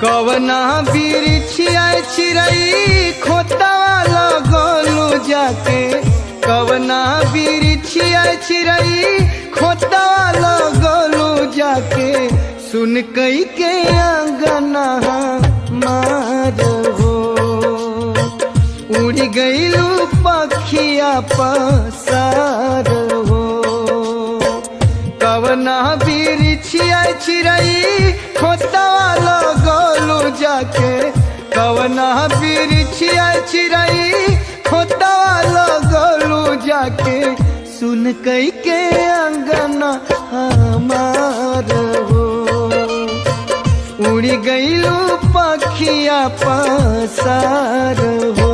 कवना बिरिछिया चिरई खोतावा लगलू जाके, कवना बिरिछिया चिरई खोतावा लगलू जाके, सुन कई के अंगना मार हो। उड़ गईलू पखिया पसार हो, कवना बिरिछिया चिरई खोतावा लगलू जाके, कवना बिरिछिया चिरई खोतावा लगलू जाके, सुन कई के अंगना हमार हो। उड़ गईलू पखिया पसार हो।